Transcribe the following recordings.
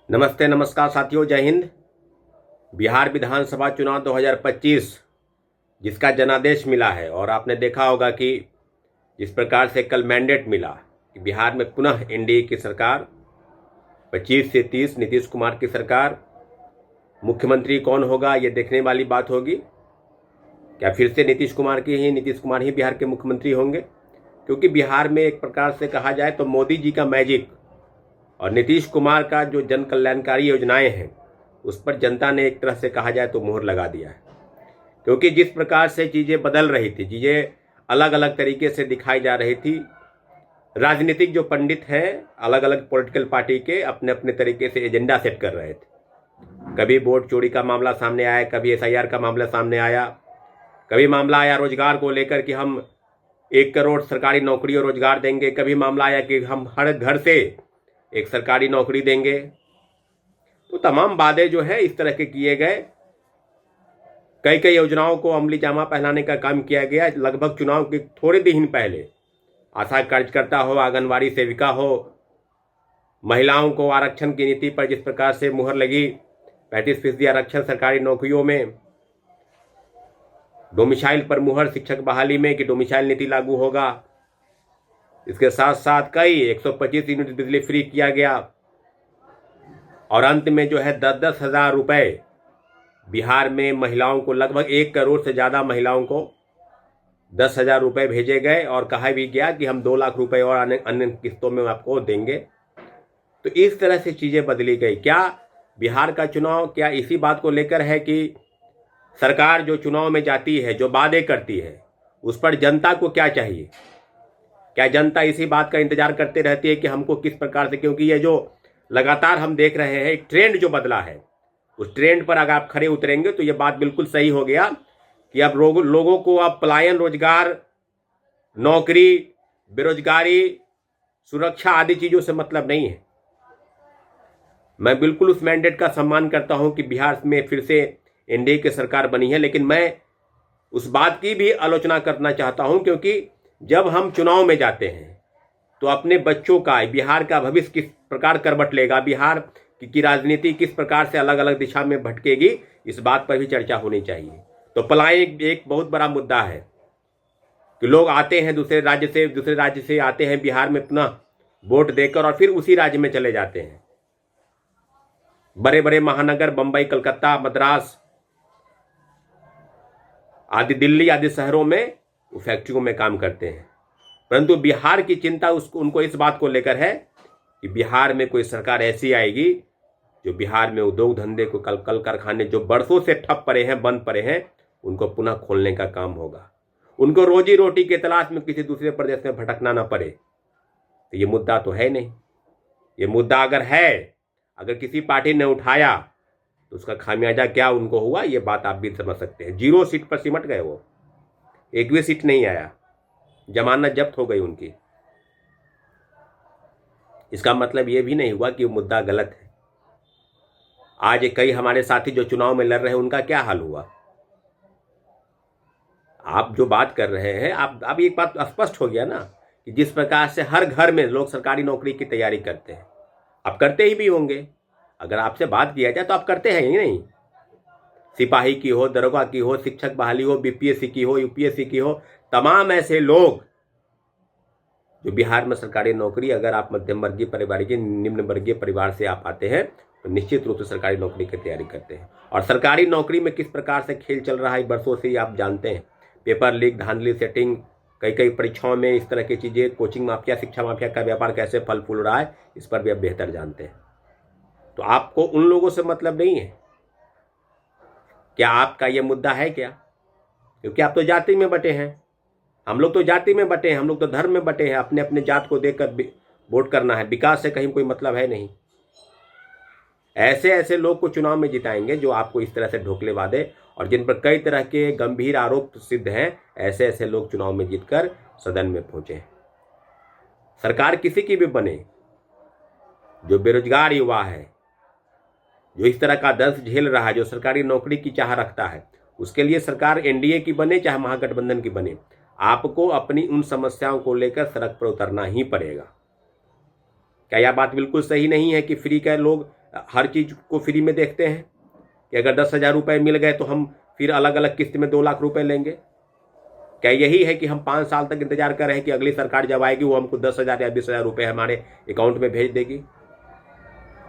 नमस्ते नमस्कार साथियों, जय हिंद। बिहार विधानसभा चुनाव 2025 जिसका जनादेश मिला है और आपने देखा होगा कि जिस प्रकार से कल मैंडेट मिला कि बिहार में पुनः एनडीए की सरकार 25 से 30 नीतीश कुमार की सरकार, मुख्यमंत्री कौन होगा ये देखने वाली बात होगी। क्या फिर से नीतीश कुमार ही बिहार के मुख्यमंत्री होंगे? क्योंकि बिहार में एक प्रकार से कहा जाए तो मोदी जी का मैजिक और नीतीश कुमार का जो जन कल्याणकारी योजनाएं हैं उस पर जनता ने एक तरह से कहा जाए तो मोहर लगा दिया है। क्योंकि जिस प्रकार से चीज़ें बदल रही थी, चीज़ें अलग अलग तरीके से दिखाई जा रही थी, राजनीतिक जो पंडित हैं अलग अलग पॉलिटिकल पार्टी के अपने अपने तरीके से एजेंडा सेट कर रहे थे। कभी वोट चोरी का मामला सामने आया, कभी एसआईआर का मामला सामने आया, कभी मामला आया रोजगार को लेकर कि हम 1 करोड़ सरकारी नौकरी और रोजगार देंगे, कभी मामला आया कि हम हर घर से एक सरकारी नौकरी देंगे। तो तमाम वादे जो है इस तरह के किए गए। कई कई योजनाओं को अमली जामा पहनाने का काम किया गया। लगभग चुनाव के थोड़े दिन पहले आशा कार्यकर्ता हो, आंगनवाड़ी सेविका हो, महिलाओं को आरक्षण की नीति पर जिस प्रकार से मुहर लगी, 35% आरक्षण सरकारी नौकरियों में, डोमिसाइल पर मुहर शिक्षक बहाली में कि डोमिसाइल नीति लागू होगा। इसके साथ साथ कई 125 यूनिट बिजली फ्री किया गया और अंत में जो है 10-10 हज़ार रुपये बिहार में महिलाओं को, लगभग 1 करोड़ से ज़्यादा महिलाओं को 10,000 रुपये भेजे गए और कहा भी गया कि हम 2 लाख रुपए और अन्य किस्तों में आपको देंगे। तो इस तरह से चीज़ें बदली गई। क्या बिहार का चुनाव क्या इसी बात को लेकर है कि सरकार जो चुनाव में जाती है, जो वादे करती है, उस पर जनता को क्या चाहिए? क्या जनता इसी बात का इंतजार करते रहती है कि हमको किस प्रकार से, क्योंकि ये जो लगातार हम देख रहे हैं एक ट्रेंड जो बदला है, उस ट्रेंड पर अगर आप खड़े उतरेंगे तो ये बात बिल्कुल सही हो गया कि अब लोगों को अब पलायन, रोजगार, नौकरी, बेरोजगारी, सुरक्षा आदि चीज़ों से मतलब नहीं है। मैं बिल्कुल उस मैंडेट का सम्मान करता हूं कि बिहार में फिर से एनडीए की सरकार बनी है, लेकिन मैं उस बात की भी आलोचना करना चाहता हूं क्योंकि जब हम चुनाव में जाते हैं तो अपने बच्चों का, बिहार का भविष्य किस प्रकार करवट लेगा, बिहार की राजनीति किस प्रकार से अलग अलग दिशा में भटकेगी, इस बात पर भी चर्चा होनी चाहिए। तो पलायन एक बहुत बड़ा मुद्दा है कि लोग आते हैं दूसरे राज्य से आते हैं बिहार में पुनः वोट देकर और फिर उसी राज्य में चले जाते हैं। बड़े बड़े महानगर बंबई, कलकत्ता, मद्रास आदि, दिल्ली आदि शहरों में वो फैक्ट्रियों में काम करते हैं। परंतु बिहार की चिंता उनको इस बात को लेकर है कि बिहार में कोई सरकार ऐसी आएगी जो बिहार में उद्योग धंधे को, कल कारखाने जो बरसों से ठप पड़े हैं, बंद पड़े हैं, उनको पुनः खोलने का काम होगा। उनको रोजी रोटी की तलाश में किसी दूसरे प्रदेश में भटकना ना पड़े। तो ये मुद्दा तो है नहीं। ये मुद्दा अगर है, अगर किसी पार्टी ने उठाया तो उसका खामियाजा क्या उनको हुआ, ये बात आप भी समझ सकते हैं। 0 सीट पर सिमट गए, वो एक भी सीट नहीं आया, जमानत जब्त हो गई उनकी। इसका मतलब ये भी नहीं हुआ कि वो मुद्दा गलत है। आज कई हमारे साथी जो चुनाव में लड़ रहे हैं उनका क्या हाल हुआ? आप जो बात कर रहे हैं, आप अब एक बात स्पष्ट हो गया ना कि जिस प्रकार से हर घर में लोग सरकारी नौकरी की तैयारी करते हैं, आप करते ही भी होंगे। अगर आपसे बात किया जाए तो आप करते हैं ही नहीं। सिपाही की हो, दरोगा की हो, शिक्षक बहाली हो, बीपीएससी की हो, यूपीएससी की हो, तमाम ऐसे लोग जो बिहार में सरकारी नौकरी, अगर आप मध्यम वर्गीय परिवार के, निम्न वर्गीय परिवार से आप आते हैं तो निश्चित रूप से सरकारी नौकरी की तैयारी करते हैं। और सरकारी नौकरी में किस प्रकार से खेल चल रहा है बरसों से ही आप जानते हैं। पेपर लीक, धांधली सेटिंग, कई कई परीक्षाओं में इस तरह की चीज़ें, कोचिंग माफिया, शिक्षा माफिया का व्यापार कैसे फल फूल रहा है, इस पर भी आप बेहतर जानते हैं। तो आपको उन लोगों से मतलब नहीं है। क्या आपका ये मुद्दा है क्या? क्योंकि आप तो जाति में बटे हैं, हम लोग तो जाति में बटे हैं, हम लोग तो धर्म में बटे हैं। अपने अपने जात को देखकर वोट करना है, विकास से कहीं कोई मतलब है नहीं। ऐसे ऐसे लोग को चुनाव में जिताएंगे जो आपको इस तरह से ढोकले वादे और जिन पर कई तरह के गंभीर आरोप सिद्ध हैं, ऐसे ऐसे लोग चुनाव में जीतकर सदन में पहुंचे। सरकार किसी की भी बने, जो बेरोजगार युवा है, जो इस तरह का दर्द झेल रहा है, जो सरकारी नौकरी की चाह रखता है, उसके लिए सरकार एनडीए की बने चाहे महागठबंधन की बने, आपको अपनी उन समस्याओं को लेकर सड़क पर उतरना ही पड़ेगा। क्या यह बात बिल्कुल सही नहीं है कि फ्री का लोग हर चीज़ को फ्री में देखते हैं कि अगर 10,000 रुपये मिल गए तो हम फिर अलग अलग किस्त में 2 लाख रुपए लेंगे? क्या यही है कि हम 5 साल तक इंतजार कर रहे हैं कि अगली सरकार जब आएगी वो हमको 10,000 या 20,000 रुपये हमारे अकाउंट में भेज देगी?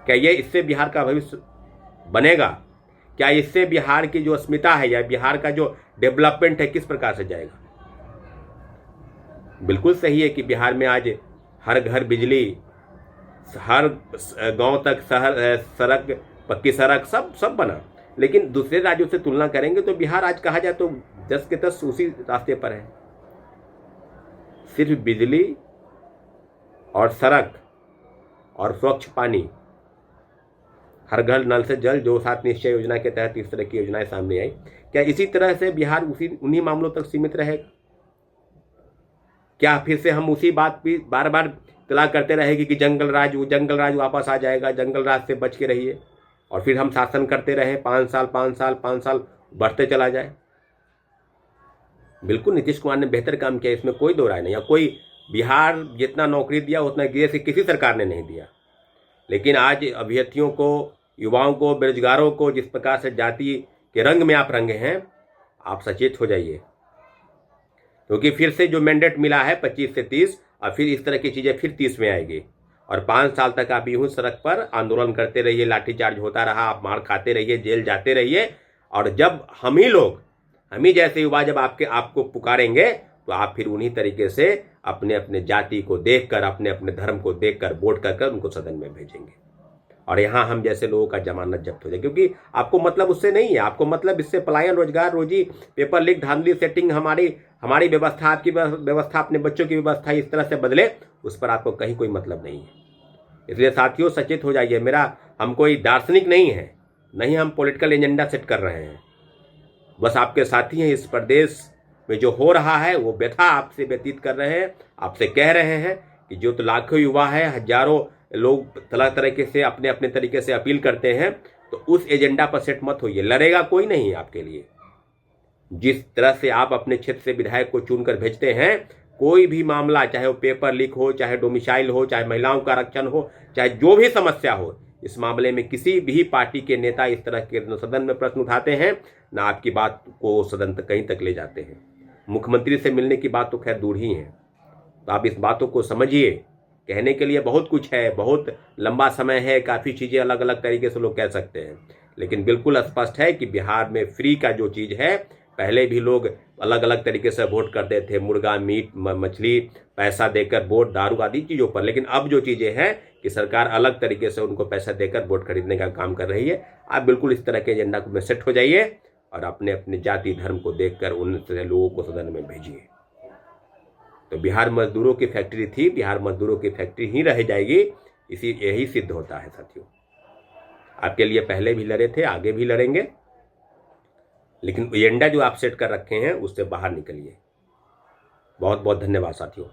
क्या ये इससे बिहार का भविष्य बनेगा? क्या इससे बिहार की जो अस्मिता है या बिहार का जो डेवलपमेंट है किस प्रकार से जाएगा? बिल्कुल सही है कि बिहार में आज हर घर बिजली, हर गांव तक शहर सड़क, पक्की सड़क सब बना, लेकिन दूसरे राज्यों से तुलना करेंगे तो बिहार आज कहा जाए तो 10 के 10 उसी रास्ते पर है। सिर्फ बिजली और सड़क और स्वच्छ पानी, हर घर नल से जल, जो 7 निश्चय योजना के तहत इस तरह की योजनाएं सामने आई, क्या इसी तरह से बिहार उन्हीं मामलों तक सीमित रहेगा? क्या फिर से हम उसी बात भी बार बार तला करते रहेंगे कि जंगल राज वापस आ जाएगा, जंगल राज से बच के रहिए, और फिर हम शासन करते रहे 5 साल बढ़ते चला जाए? बिल्कुल नीतीश कुमार ने बेहतर काम किया, इसमें कोई दो राय नहीं है। कोई बिहार जितना नौकरी दिया उतना किसी सरकार ने नहीं दिया, लेकिन आज अभ्यर्थियों को, युवाओं को, बेरोजगारों को जिस प्रकार से जाति के रंग में आप रंगे हैं, आप सचेत हो जाइए, क्योंकि फिर से जो मैंडेट मिला है 25 से 30, और फिर इस तरह की चीज़ें फिर 30 में आएगी, और 5 साल तक आप यूं सड़क पर आंदोलन करते रहिए, लाठीचार्ज होता रहा, आप मार खाते रहिए, जेल जाते रहिए, और जब हम ही जैसे युवा जब आपको पुकारेंगे तो आप फिर उन्हीं तरीके से अपने अपने जाति को देखकर, अपने अपने धर्म को देखकर वोट कर उनको सदन में भेजेंगे, और यहाँ हम जैसे लोगों का जमानत जब्त हो जाए, क्योंकि आपको मतलब उससे नहीं है। आपको मतलब इससे पलायन, रोजगार, रोजी, पेपर लीक, धांधली, सेटिंग, हमारी व्यवस्था, आपकी व्यवस्था, अपने बच्चों की व्यवस्था इस तरह से बदले, उस पर आपको कहीं कोई मतलब नहीं है। इसलिए साथियों सचेत हो जाइए। हम कोई दार्शनिक नहीं है, नहीं हम पॉलिटिकल एजेंडा सेट कर रहे हैं, बस आपके साथी हैं। इस प्रदेश में जो हो रहा है वो व्यथा आपसे व्यतीत कर रहे हैं, आपसे कह रहे हैं कि जो तो लाखों युवा है, हजारों लोग तरह तरीके से अपने अपने तरीके से अपील करते हैं, तो उस एजेंडा पर सेट मत होइए। लड़ेगा कोई नहीं आपके लिए। जिस तरह से आप अपने क्षेत्र से विधायक को चुनकर भेजते हैं, कोई भी मामला, चाहे वो पेपर लीक हो, चाहे डोमिसाइल हो, चाहे महिलाओं का आरक्षण हो, चाहे जो भी समस्या हो, इस मामले में किसी भी पार्टी के नेता इस तरह के सदन में प्रश्न उठाते हैं, ना आपकी बात को सदन तक कहीं तक ले जाते हैं। मुख्यमंत्री से मिलने की बात तो खैर दूर ही है। तो आप इस बातों को समझिए। कहने के लिए बहुत कुछ है, बहुत लंबा समय है, काफ़ी चीज़ें अलग अलग तरीके से लोग कह सकते हैं, लेकिन बिल्कुल स्पष्ट है कि बिहार में फ्री का जो चीज़ है, पहले भी लोग अलग अलग तरीके से वोट करते थे, मुर्गा, मीट, मछली, पैसा देकर वोट, दारू आदि चीज़ों पर, लेकिन अब जो चीज़ें हैं कि सरकार अलग तरीके से उनको पैसा देकर वोट खरीदने का काम कर रही है। आप बिल्कुल इस तरह के एजेंडा में सेट हो जाइए और अपने अपने जाति धर्म को देखकर उन लोगों को सदन में भेजिए। तो बिहार मजदूरों की फैक्ट्री थी, बिहार मजदूरों की फैक्ट्री ही रह जाएगी। यही सिद्ध होता है साथियों। आपके लिए पहले भी लड़े थे, आगे भी लड़ेंगे, लेकिन एजेंडा जो आप सेट कर रखे हैं उससे बाहर निकलिए। बहुत बहुत धन्यवाद साथियों।